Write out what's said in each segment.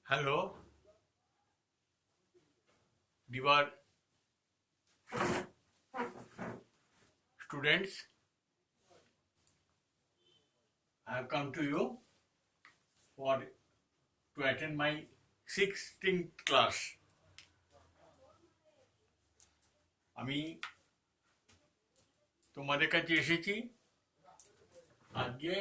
Hello, dear students. I have come to you for to attend my 16th class. আমি তোমাদের কাছে এসেছি আজকে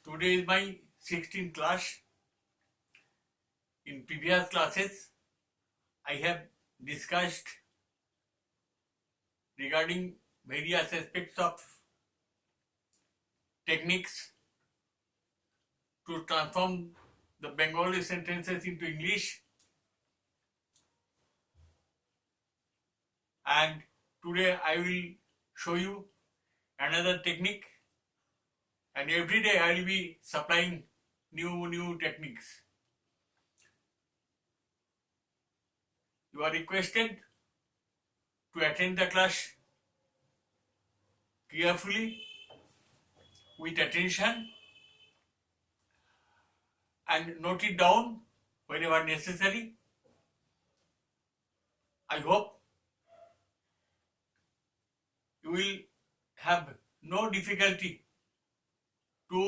today is my 16th class. In previous classes, I have discussed regarding various aspects of techniques to transform the Bengali sentences into English, and today I will show you another technique, and every day I will be supplying new techniques. You are requested to attend the class carefully, with attention, and note it down whenever necessary. I hope you will have no difficulty to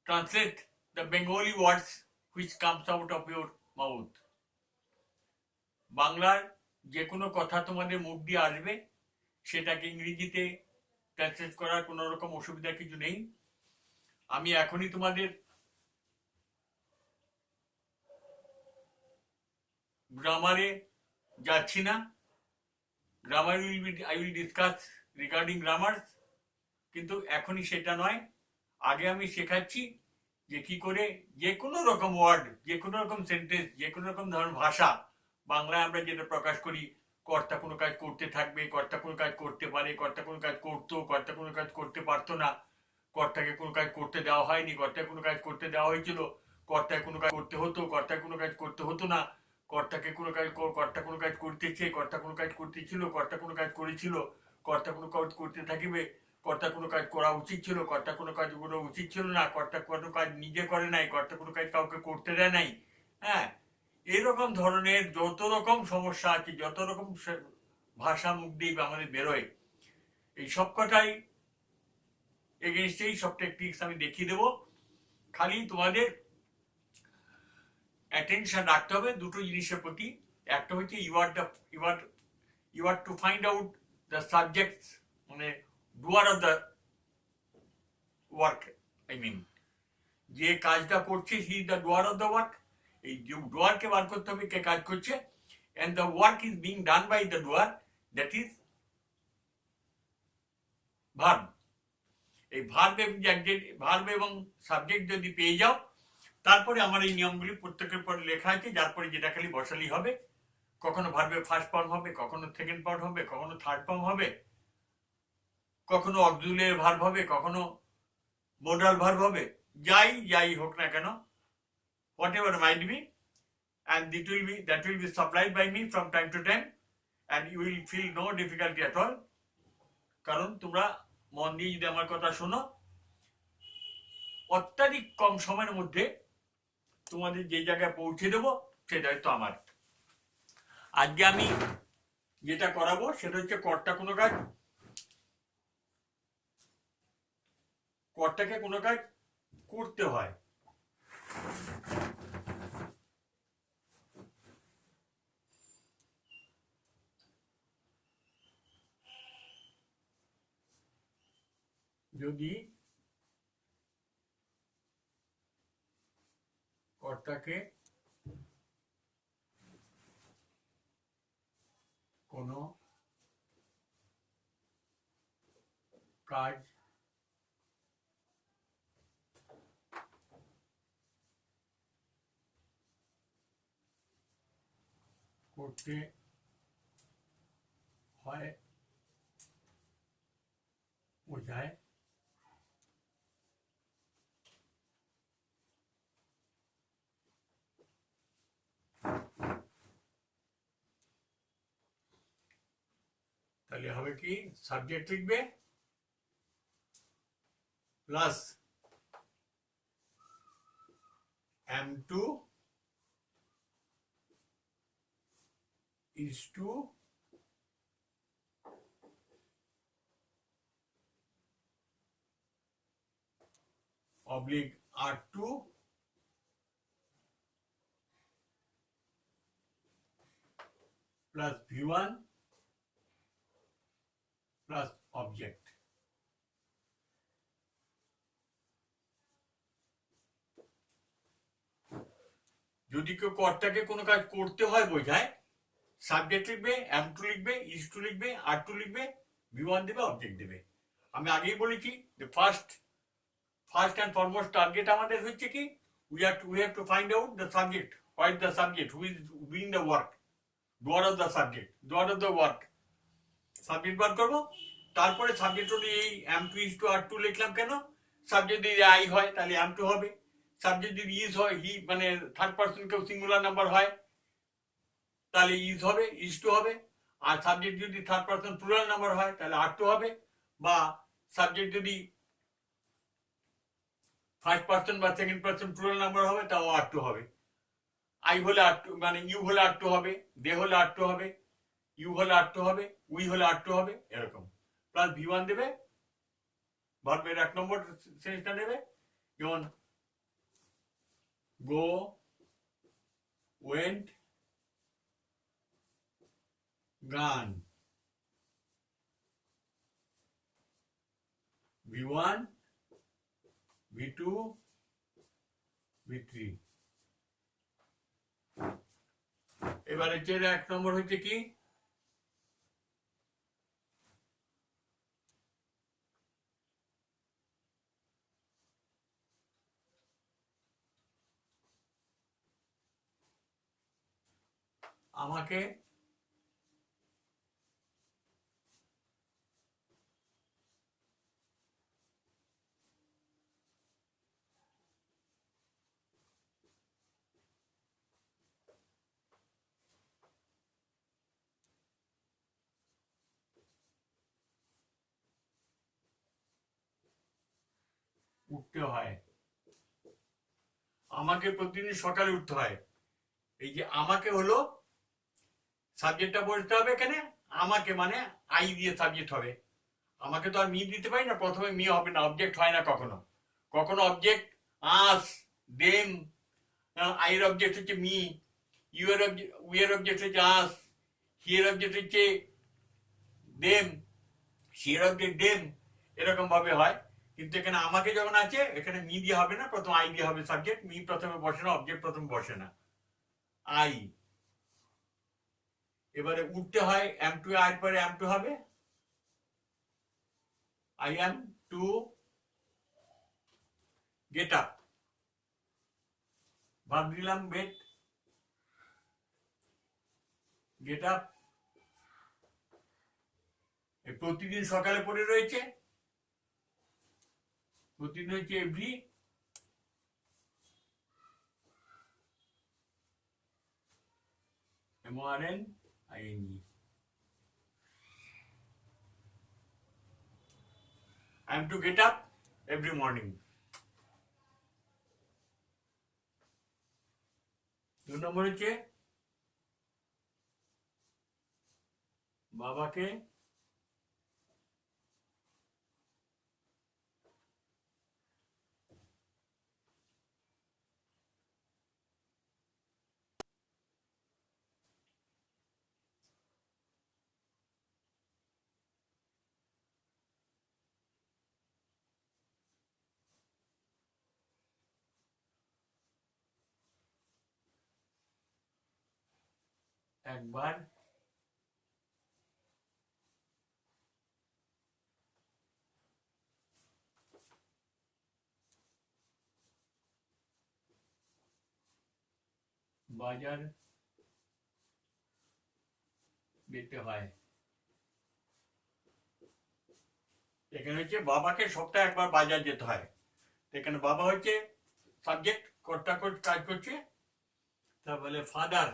translate the Bengali words which comes out of your mouth. বাংলার যে কোনো কথা তোমাদের মুখ দিয়ে আসবে সেটাকে ইংরেজিতে ট্রান্সলেট করার কোনো রকম অসুবিধা কিছু নেই। আমি এখনই তোমাদের গ্রামারে যাচ্ছি না। Grammar I will discuss regarding grammars, কিন্তু এখনই সেটা নয়। আগে আমি শেখাচ্ছি যে কি করে যে কোনো রকম ওয়ার্ড, যে কোনো রকম সেন্টেন্স, যে কোনো রকম ধরনের ভাষা বাংলায় আমরা যেটা প্রকাশ করি, কর্তা কোনো কাজ করতে থাকবে, কর্তা কোনো কাজ করতে পারে, কর্তা কোনো কাজ করতো, কর্তা কোনো কাজ করতে পারতো না, কর্তাকে কোনো কাজ করতে দেওয়া হয়নি, কর্তাকে কোনো কাজ করতে দেওয়া হয়েছিল, কর্তায় কোনো কাজ করতে হতো, কর্তায় কোনো কাজ করতে হতো না, কর্তা কোনো কাজ করতেছে, কর্তা কোনো কাজ করতেছিল, কর্তা কোনো কাজ করেছিল, কর্তা কোনো কাজ করতে থাকিবে, কর্তা কোনো কাজ করা উচিত ছিল, কর্তা কোনো কাজ করা উচিত ছিল না, কর্তা কোনো কাজ নিজে করে নাই, কর্তা কোনো কাজ কাউকে করতে দেয় নাই। হ্যাঁ, এরকম ধরনের যত রকম সমস্যা আছে, যত রকম ভাষা মুখ দিয়ে আমাদের বেরোয়, এই সব কটাই এগেনস্টেই সব টেকনিক্স আমি দেখিয়ে দেবো। খালি তোমাদের অ্যাটেনশন রাখতে হবে দুটো জিনিসের প্রতি। একটা হচ্ছে you are to find out the subject, মানে doer of the work, I mean যে কাজটা করছে he the doer of the work. এই ডুয়ারকে বার করতে হবে কে কাজ করছে, and the work is being done by the doer, that is verb. এই ভার্ব এবং সাবজেক্ট যদি পেয়ে যাও, তারপরে আমার এই নিয়মগুলি প্রত্যেকের পরে লেখা আছে, যার পরে যেটা খালি বসালেই হবে। কখনো ভার্বের ফার্স্ট ফর্ম হবে, কখনো সেকেন্ড ফর্ম হবে, কখনো থার্ড ফর্ম হবে, কখনো অক্সিলিয়ারি ভার্ব হবে, কখনো মোডাল ভার্ব হবে, যাই হোক না কেন, whatever might be, and that will be supplied by me from time to time, and you will feel no difficulty at all. কারণ তোমরা মন দিয়ে যদি আমার কথা শোনো, অত্যাধিক কম সময়ের মধ্যে তোমাদের যে জায়গায় পৌঁছে দেবো সেটাই তো আমার। আজকে আমি যেটা করাবো সেটা হচ্ছে কর্তা কোনো কাজ, কর্তাকে কোনো কাজ করতে হয়। যদি কর্তাকে কোনো কাজ করতে হয় বোঝায় তাহলে হবে কি সাবজেক্ট লিখবে plus M2 is to oblique R2 plus V1 plus object. যদি কেউ কর্তাকে কোনো কাজ করতে হয় বোঝায় সাবজেক্ট লিখবে M2 লিখবে is2 লিখবে R2 লিখবে V1 দেবে অবজেক্ট দেবে। আমি আগেই বলেছি যে ফার্স্ট অ্যান্ড ফরমোস্ট টার্গেট আমাদের হচ্ছে কি we have to find out the subject, what is the subject, who is doing the work, doer of the subject, doer of the work, subject বার করবো। তারপরে সাবজেক্ট অনুযায়ী এই M2 is2 R2 লিখলাম কেন, সাবজেক্ট যদি I হয় তাহলে M2 হবে, সাবজেক্ট যদি ইজ হয় হি মানে থার্ড পার্সন কেউ সিঙ্গুলার নাম্বার হয় তাহলে ইজ হবে is2 হবে, আর সাবজেক্ট যদি থার্ড পার্সন প্লুরাল নাম্বার হয় তাহলে R2 হবে, বা সাবজেক্ট যদি ফার্স্ট পার্সন বা সেকেন্ড পার্সন প্লুরাল নাম্বার হবে তাও R2 হবে। আই হলে R2 মানে ইউ হলে R2 হবে, দে হলে R2 হবে, ইউ হলে R2 হবে, উই হলে R2 হবে, এরকম। প্লাস V1 দেবে, ভার্বের 1 নম্বর সেন্সটা নেবে, যেমন গো, ওয়েন্ট, গান, V1, V2, V3। এবার হচ্ছে 1 নম্বর হচ্ছে কি আমাকে উঠতে হয়, আমাকে প্রতিদিন সকালে উঠতে হয়। এই যে আমাকে হলো সাবজেক্টটা বলতে হবে এখানে, আমাকে মানে আই দিয়ে সাবজেক্ট হবে। আমাকে তো আর মি দিতে পারি না, প্রথমে মি হবে না, অবজেক্ট হয় না কখনো। কখনো অবজেক্ট আস, দেম, আই এর অবজেক্ট হচ্ছে মি, ইউ এর অবজেক্ট, উই এর অবজেক্ট হচ্ছে আস, হি এর অবজেক্ট হচ্ছে দেম, সি এর অবজেক্ট দেম, এরকম ভাবে হয়। কিন্তু এখানে আমাকে যখন আছে এখানে মি দিয়ে হবে না, প্রথম আই দিয়ে হবে সাবজেক্ট, মি প্রথমে বসে না, অবজেক্ট প্রথমে বসে না, আই। এবারে উঠতে হয় M2 এর পরে M2 হবে, I am to get up, ভাব দিলাম বেট, গেট আপ, প্রতিদিন সকালে পড়ে রয়েছে, প্রতিদিন হচ্ছে every, MORNING। I am to get up every morning। 2 নম্বর হচ্ছে বাবাকে একবার বাজার যেতে হয়। এখানে হচ্ছে বাবাকে সপ্তাহে একবার বাজার যেতে হয়। এখানে বাবা হচ্ছে সাবজেক্ট, কর্তা কাজ করছে, তারপরে ফাদার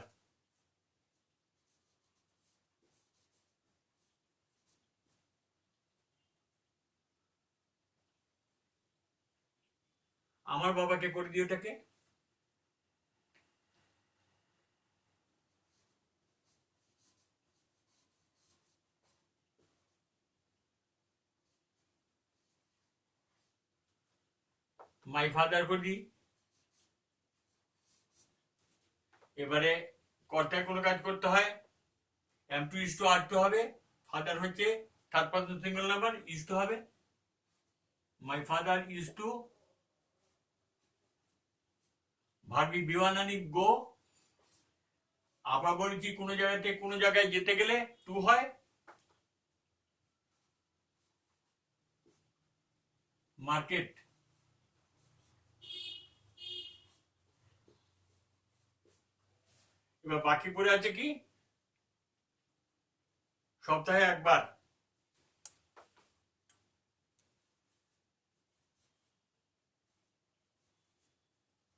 আমার বাবাকে করে দিও ওটাকে। মাই ফাদার করে দিই। এবারে কর্তায় কোনো কাজ করতে হয়, am to is to are to হবে, ফাদার হচ্ছে third person singular number, is to হবে। মাই ফাদার ইজ টু, ভার্বি বিওয়ানানি গো। আবার বলেছি কোনো জায়গায় যেতে গেলে টু হয়। মার্কেট, এবার বাকি পড়ে আছে কি, সপ্তাহে একবার।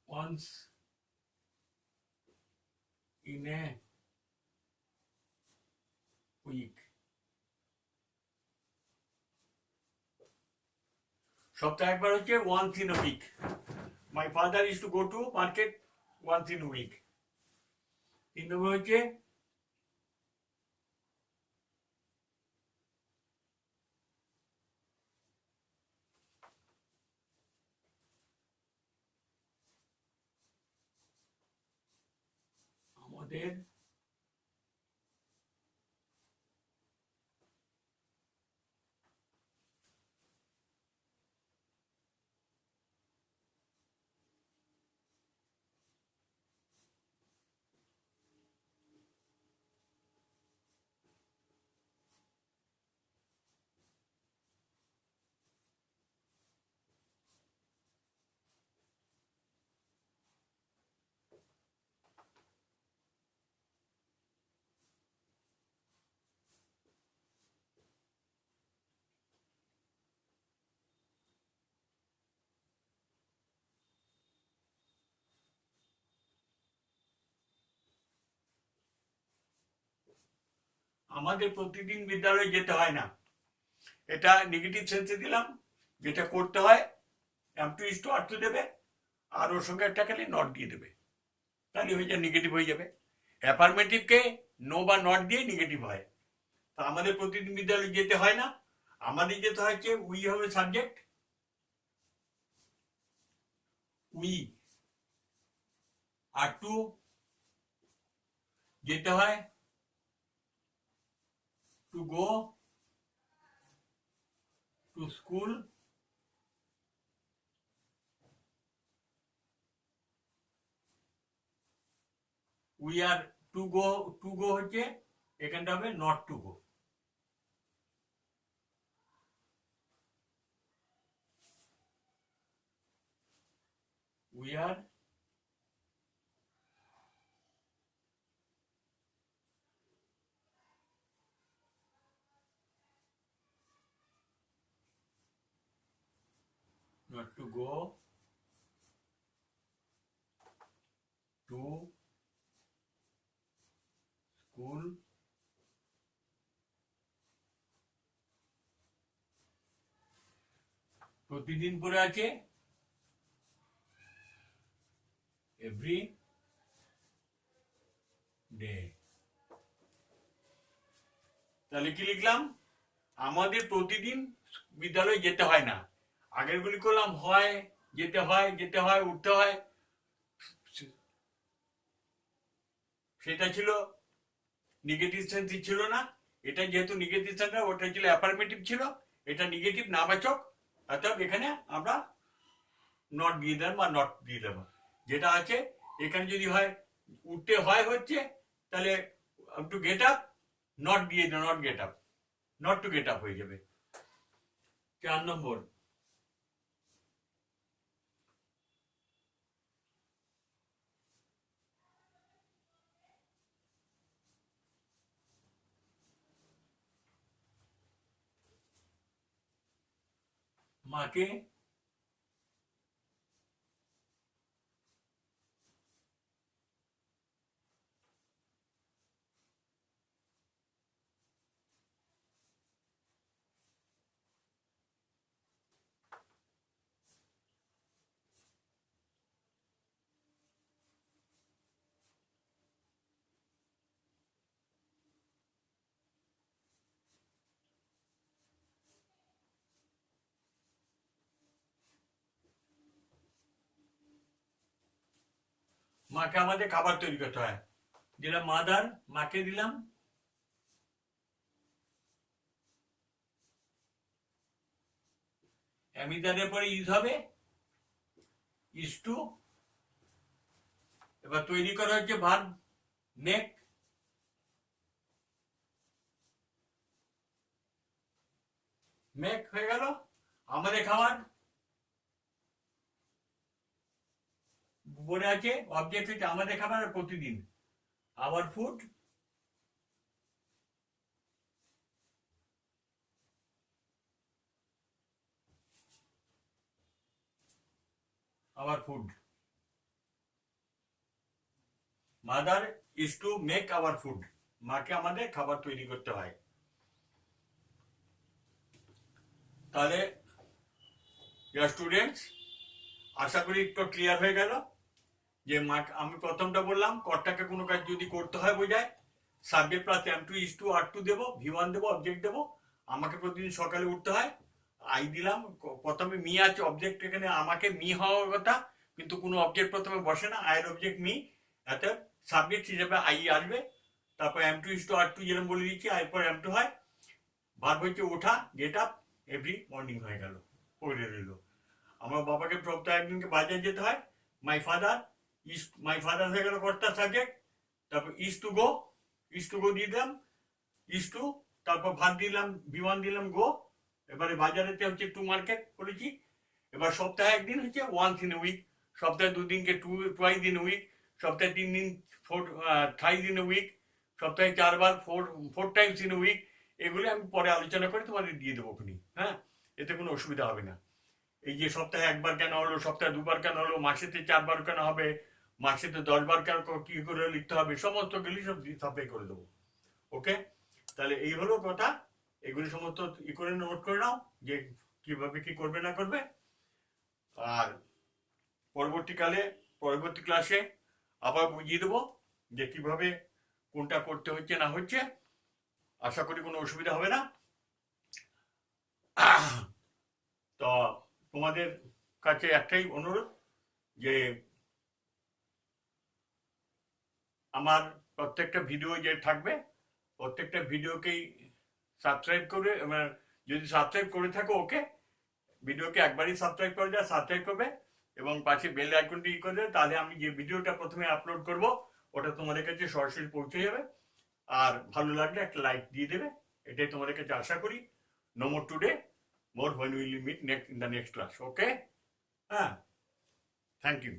once in a week, সপ্তাহে একবার হচ্ছে once in a week. My father is to go to market once in a week. 3 নম্বর হচ্ছে আমাদের প্রতিদিন বিদ্যালয়ে যেতে হয় না, এটা নেগেটিভ সেন্সে দিলাম। যেটা করতে হয় am to is to are to দেবে, আর ওর সঙ্গে একটা খালি নট দিয়ে দেবে, তাহলে হয়ে যায় নেগেটিভ হয়ে যাবে। অ্যাফার্মেটিভকে নো বা নট দিয়ে নেগেটিভ হয়। তা আমাদের প্রতিদিন বিদ্যালয়ে যেতে হয় না, আমাদের যেতে হচ্ছে উই হবে সাবজেক্ট, উই, আর টু যেতে হয় to go to school, we are to go হচ্ছে এখানটা হবে not to go. We are not to go to school প্রতিদিন পড়ে আছে এভরি ডে। তাহলে কি লিখলাম, আমাদের প্রতিদিন বিদ্যালয়ে যেতে হয় না। আগেরগুলি করলাম হয়, যেতে হয়, উঠতে হয়, সেটা ছিল নেগেটিভ সেন্স ছিল না। এটা যেহেতু নেগেটিভ সেন্স, ওটা ছিল অ্যাফার্মেটিভ ছিল, এটা নেগেটিভ নাবাচক, অর্থাৎ এখানে আমরা নট দিয়ে দিলাম বা নট দিয়ে দেবো। যেটা আছে এখানে যদি হয় উঠতে হয় হচ্ছে, তাহলে টু গেট আপ, নট দিয়ে দিল not get up, not to get up হয়ে যাবে। 4 নম্বর, মাকে আমাদের খাবার তৈরি করতে হয়। দিলাম মাদার, মাকে দিলাম। অ্যামিদারের পরে ইজ হবে ইজ টু। এবার তৈরি করা হচ্ছে ভার্ব মেক। মেক হয়ে গেল আমাদের খাবার। বলে আছে অবজেক্ট হচ্ছে আমাদের খাবার প্রতিদিন, our food. Our food, mother is to make our food. মাকে আমাদের খাবার তৈরি করতে হয়। তাহলে স্টুডেন্টস, আশা করি একটু ক্লিয়ার হয়ে গেল যে আমি প্রথমটা বললাম কর্তাকে কোনো কাজ যদি করতে হয় বোঝায় subject plus am to is to are to দেবো, ভি1 দেবো, অবজেক্ট দেবো। আমাকে প্রতিদিন সকালে উঠতে হয়, আই দিলাম। প্রথমে মি আছে, অবজেক্ট এখানে আমাকে মি হওয়ার কথা, কিন্তু কোনো অবজেক্ট প্রথমে বসে না, আয়ের অবজেক্ট মি, এত সাবজেক্ট হিসেবে আই আসবে। তারপর am to is to are to যেরকম বলে দিচ্ছি, এরপর এম টু হয়। ভার্ব হচ্ছে ওঠা, গেট আপ এভরি মর্নিং হয়ে গেল, পড়ে রইল। আমার বাবাকে সপ্তাহে একদিনকে বাজারে যেতে হয়, মাই ফাদার ইজ, মাই ফাদার হয়ে গেল কর্তা সাবজেক্ট। তারপর is to go, is to go দিয়ে দিলাম ইজ টু, তারপর ভাত দিলাম ভি1 দিলাম গো। এবারে বাজারেতে হচ্ছে টু মার্কেট বলেছি। এবার সপ্তাহে একদিন হচ্ছে ওয়ান্স ইন এ উইক, সপ্তাহে দুদিনকে টুয়াইস ইন এ উইক, সপ্তাহে 3 দিন থ্রাইস ইন এ উইক, সপ্তাহে 4 বার four times in a week. এগুলো আমি পরে আলোচনা করে তোমাদের দিয়ে দেবো ওখানে, হ্যাঁ, এতে কোনো অসুবিধা হবে না। এই যে সপ্তাহে একবার কেন হলো, সপ্তাহে 2 বার কেন হলো, মাসেতে 4 বার কেন হবে, মাসেতে 10 বার কেন, কি করে লিখতে হবে, সমস্ত গুলি সব সাপ্লাই করে দেবো। ওকে, তাহলে এই হলো কথা। এগুলি সমস্ত ই করে নোট করে নাও যে কিভাবে কি করবে না করবে। আর পরবর্তী ক্লাসে আবার বুঝিয়ে দেবো যে কিভাবে কোনটা করতে হচ্ছে না হচ্ছে। আশা করি কোনো অসুবিধা হবে না। তো তোমাদের কাছে একটাই অনুরোধ যে আমার প্রত্যেকটা ভিডিও যে থাকবে, প্রত্যেকটা ভিডিওকেই সাবস্ক্রাইব করবে। যদি সাবস্ক্রাইব করে থাকো ওকে, ভিডিওকে একবারই সাবস্ক্রাইব করে দেয়, সাবস্ক্রাইব করবে এবং পাশে বেল আইকনটি করে দেবে। তাহলে আমি যে ভিডিওটা প্রথমে আপলোড করব ওটা তোমাদের কাছে সরাসরি পৌঁছে যাবে। আর ভালো লাগলে একটা লাইক দিয়ে দেবে, এটাই তোমাদের কাছে আশা করি। No more today, more when we will meet next in the next class. Okay? Thank you.